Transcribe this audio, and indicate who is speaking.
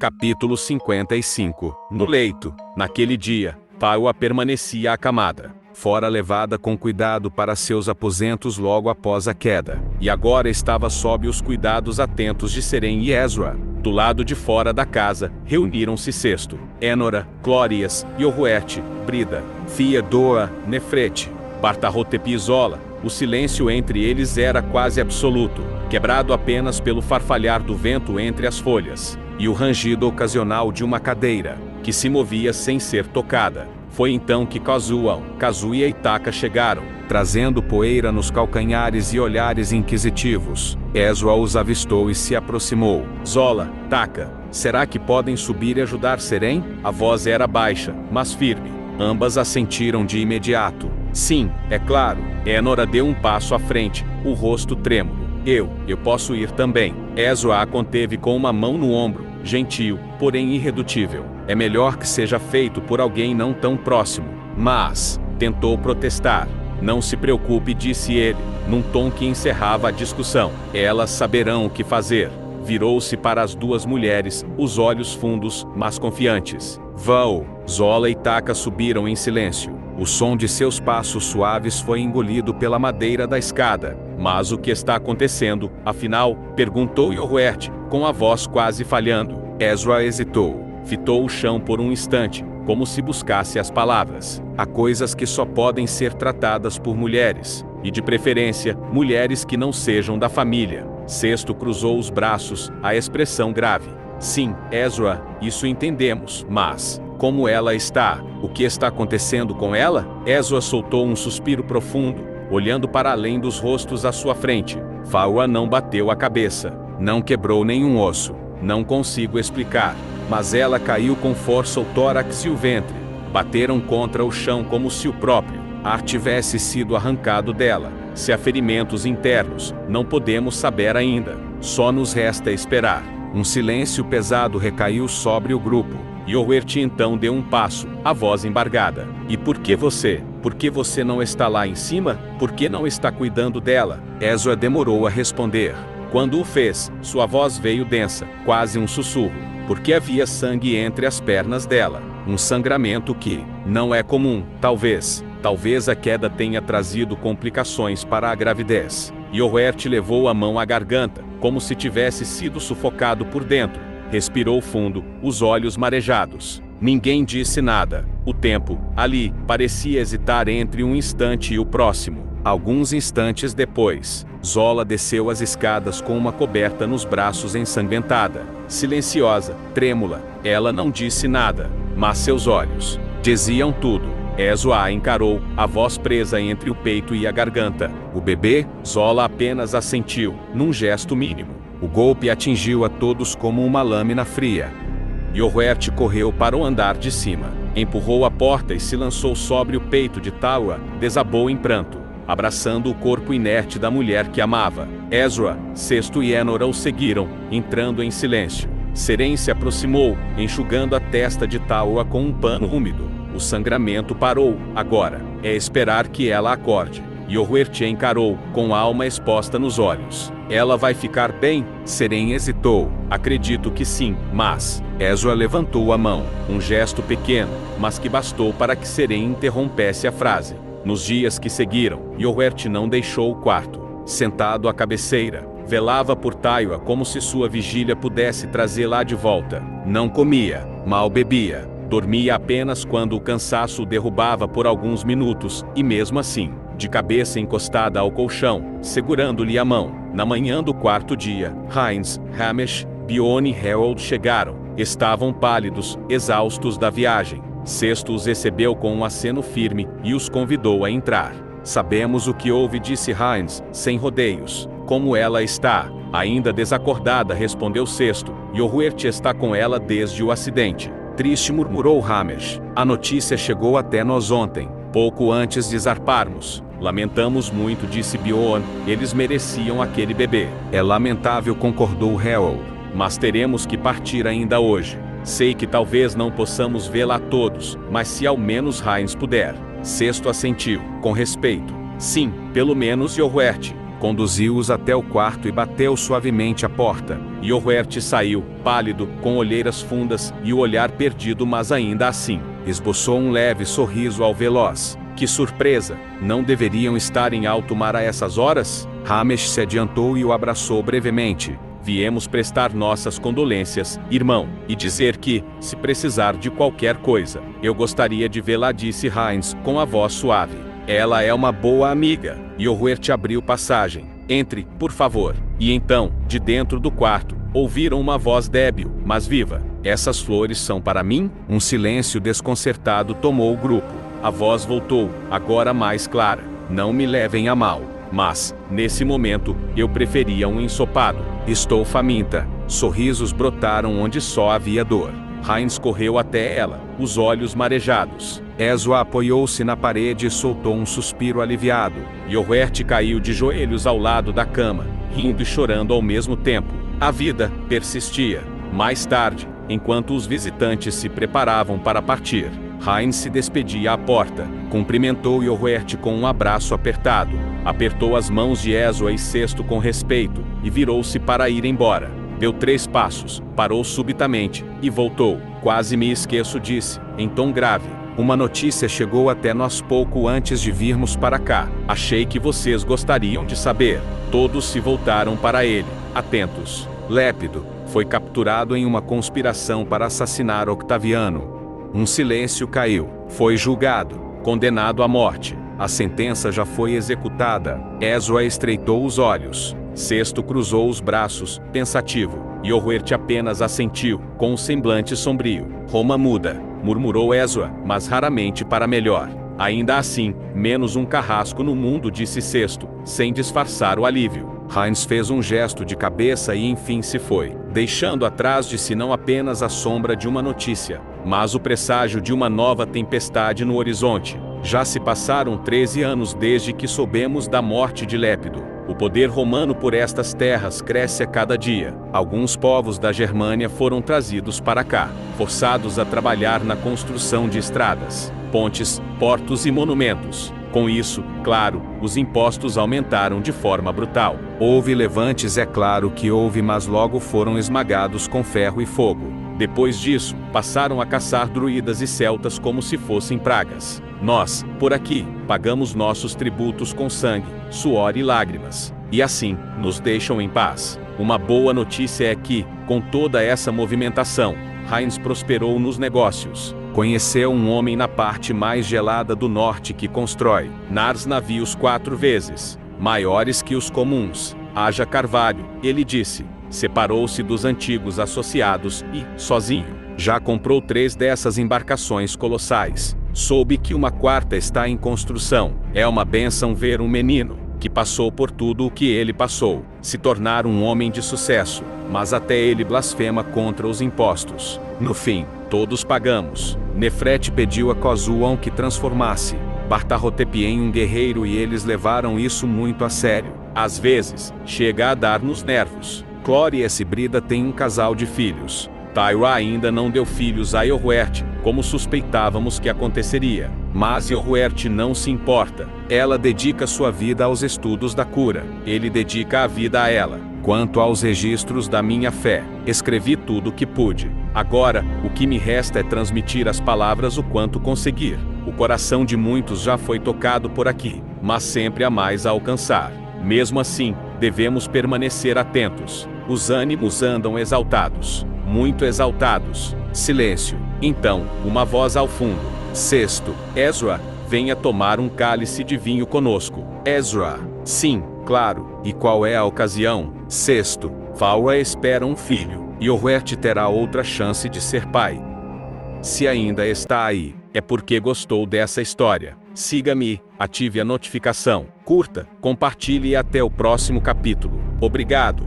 Speaker 1: Capítulo 55. No leito. Naquele dia, Taua permanecia acamada, fora levada com cuidado para seus aposentos logo após a queda, e agora estava sob os cuidados atentos de Seren e Ezra. Do lado de fora da casa, reuniram-se Cesto, Énora, Clórias, Ioruete, Brida, Fia Doa, Nefrete, Bartarrotepi e Zola. O silêncio entre eles era quase absoluto, quebrado apenas pelo farfalhar do vento entre as folhas, e o rangido ocasional de uma cadeira, que se movia sem ser tocada. Foi então que Kazuya e Taka chegaram, trazendo poeira nos calcanhares e olhares inquisitivos. Ezra os avistou e se aproximou. Zola, Taka, será que podem subir e ajudar Seren? A voz era baixa, mas firme. Ambas assentiram de imediato. Sim, é claro. Énora deu um passo à frente, o rosto trêmulo. Eu posso ir também. Ezra a conteve com uma mão no ombro, gentil, porém irredutível. É melhor que seja feito por alguém não tão próximo. Mas, tentou protestar. Não se preocupe, disse ele, num tom que encerrava a discussão. Elas saberão o que fazer. Virou-se para as duas mulheres, os olhos fundos, mas confiantes. Vão! Zola e Taka subiram em silêncio. O som de seus passos suaves foi engolido pela madeira da escada. Mas o que está acontecendo, afinal? Perguntou Ioruete, com a voz quase falhando. Ezra hesitou. Fitou o chão por um instante, como se buscasse as palavras. Há coisas que só podem ser tratadas por mulheres, e de preferência, mulheres que não sejam da família. Cesto cruzou os braços, a expressão grave. Sim, Ezra, isso entendemos, mas como ela está? O que está acontecendo com ela? Ezra soltou um suspiro profundo, olhando para além dos rostos à sua frente. Faua não bateu a cabeça, não quebrou nenhum osso. Não consigo explicar, mas ela caiu com força o tórax e o ventre. Bateram contra o chão como se o próprio ar tivesse sido arrancado dela. Se há ferimentos internos, não podemos saber ainda. Só nos resta esperar. Um silêncio pesado recaiu sobre o grupo. Ioruete então deu um passo, a voz embargada. E por que você? Por que você não está lá em cima? Por que não está cuidando dela? Ezra demorou a responder. Quando o fez, sua voz veio densa, quase um sussurro, porque havia sangue entre as pernas dela. Um sangramento que não é comum, talvez. Talvez a queda tenha trazido complicações para a gravidez. Ioruete levou a mão à garganta, como se tivesse sido sufocado por dentro. Respirou fundo, os olhos marejados. Ninguém disse nada. O tempo, ali, parecia hesitar entre um instante e o próximo. Alguns instantes depois, Zola desceu as escadas com uma coberta nos braços ensanguentada. Silenciosa, trêmula, ela não disse nada, mas seus olhos diziam tudo. Ezra a encarou, a voz presa entre o peito e a garganta. O bebê? Zola apenas assentiu, num gesto mínimo. O golpe atingiu a todos como uma lâmina fria. Ioruete correu para o andar de cima. Empurrou a porta e se lançou sobre o peito de Taua, desabou em pranto, abraçando o corpo inerte da mulher que amava. Ezra, Cesto e Énora o seguiram, entrando em silêncio. Seren se aproximou, enxugando a testa de Taua com um pano úmido. O sangramento parou, agora. É esperar que ela acorde. Ioruete encarou, com a alma exposta nos olhos. Ela vai ficar bem? Seren hesitou. Acredito que sim, mas... Ezra levantou a mão. Um gesto pequeno, mas que bastou para que Seren interrompesse a frase. Nos dias que seguiram, Ioruete não deixou o quarto. Sentado à cabeceira, velava por Taua como se sua vigília pudesse trazê-la de volta. Não comia, mal bebia. Dormia apenas quando o cansaço o derrubava por alguns minutos, e mesmo assim, de cabeça encostada ao colchão, segurando-lhe a mão. Na manhã do quarto dia, Heinz, Hamish, Bione e Harold chegaram. Estavam pálidos, exaustos da viagem. Cesto os recebeu com um aceno firme e os convidou a entrar. Sabemos o que houve, disse Heinz, sem rodeios. Como ela está? Ainda desacordada, respondeu Cesto. Ioruete está com ela desde o acidente. Triste, murmurou Hamish. A notícia chegou até nós ontem, pouco antes de zarparmos. Lamentamos muito, disse Bione. Eles mereciam aquele bebê. É lamentável, concordou Harold. Mas teremos que partir ainda hoje. Sei que talvez não possamos vê-la a todos, mas se ao menos Heinz puder. Cesto assentiu, com respeito. Sim, pelo menos Ioruete. Conduziu-os até o quarto e bateu suavemente a porta. Yohuert saiu, pálido, com olheiras fundas e o olhar perdido, mas ainda assim, esboçou um leve sorriso ao veloz. Que surpresa! Não deveriam estar em alto mar a essas horas? Ramesh se adiantou e o abraçou brevemente. Viemos prestar nossas condolências, irmão, e dizer que, se precisar de qualquer coisa, eu gostaria de vê-la, disse Heinz, com a voz suave. Ela é uma boa amiga. Yohuert abriu passagem. Entre, por favor. E então, de dentro do quarto, ouviram uma voz débil, mas viva. Essas flores são para mim? Um silêncio desconcertado tomou o grupo. A voz voltou, agora mais clara. Não me levem a mal, mas, nesse momento, eu preferia um ensopado. Estou faminta. Sorrisos brotaram onde só havia dor. Heinz correu até ela, os olhos marejados. Ezra apoiou-se na parede e soltou um suspiro aliviado. Yohuert caiu de joelhos ao lado da cama, rindo e chorando ao mesmo tempo. A vida persistia. Mais tarde, enquanto os visitantes se preparavam para partir, Heinz se despedia à porta, cumprimentou Yohuert com um abraço apertado, apertou as mãos de Ezra e Cesto com respeito, e virou-se para ir embora. Deu 3 passos, parou subitamente, e voltou. Quase me esqueço, disse, em tom grave. Uma notícia chegou até nós pouco antes de virmos para cá. Achei que vocês gostariam de saber. Todos se voltaram para ele, atentos. Lépido foi capturado em uma conspiração para assassinar Octaviano. Um silêncio caiu. Foi julgado, condenado à morte. A sentença já foi executada. Ezra estreitou os olhos. Cesto cruzou os braços, pensativo. Yohuert apenas assentiu, com um semblante sombrio. Roma muda, murmurou Ezra, mas raramente para melhor. Ainda assim, menos um carrasco no mundo, disse Cesto, sem disfarçar o alívio. Heinz fez um gesto de cabeça e enfim se foi, deixando atrás de si não apenas a sombra de uma notícia, mas o presságio de uma nova tempestade no horizonte. Já se passaram 13 anos desde que soubemos da morte de Lépido. O poder romano por estas terras cresce a cada dia. Alguns povos da Germânia foram trazidos para cá, forçados a trabalhar na construção de estradas, pontes, portos e monumentos. Com isso, claro, os impostos aumentaram de forma brutal. Houve levantes, é claro que houve, mas logo foram esmagados com ferro e fogo. Depois disso, passaram a caçar druidas e celtas como se fossem pragas. Nós, por aqui, pagamos nossos tributos com sangue, suor e lágrimas. E assim, nos deixam em paz. Uma boa notícia é que, com toda essa movimentação, Heinz prosperou nos negócios. Conheceu um homem na parte mais gelada do norte que constrói navios 4 vezes maiores que os comuns. Haja carvalho, ele disse. Separou-se dos antigos associados e, sozinho, já comprou 3 dessas embarcações colossais. Soube que uma 4ª está em construção. É uma bênção ver um menino, que passou por tudo o que ele passou, se tornar um homem de sucesso, mas até ele blasfema contra os impostos. No fim, todos pagamos. Nefrete pediu a Cozuon que transformasse Bartarrotep em um guerreiro e eles levaram isso muito a sério. Às vezes, chega a dar nos nervos. Clore e Escibrida têm um casal de filhos. Tyra ainda não deu filhos a Yohuert, como suspeitávamos que aconteceria. Mas Yohuert não se importa. Ela dedica sua vida aos estudos da cura. Ele dedica a vida a ela. Quanto aos registros da minha fé, escrevi tudo o que pude. Agora, o que me resta é transmitir as palavras o quanto conseguir. O coração de muitos já foi tocado por aqui, mas sempre há mais a alcançar. Mesmo assim, devemos permanecer atentos. Os ânimos andam exaltados, muito exaltados. Silêncio. Então, uma voz ao fundo. Cesto. Ezra, venha tomar um cálice de vinho conosco. Ezra. Sim, claro. E qual é a ocasião? Cesto. Falwa espera um filho. Yohuert terá outra chance de ser pai. Se ainda está aí, é porque gostou dessa história. Siga-me, ative a notificação, curta, compartilhe e até o próximo capítulo. Obrigado.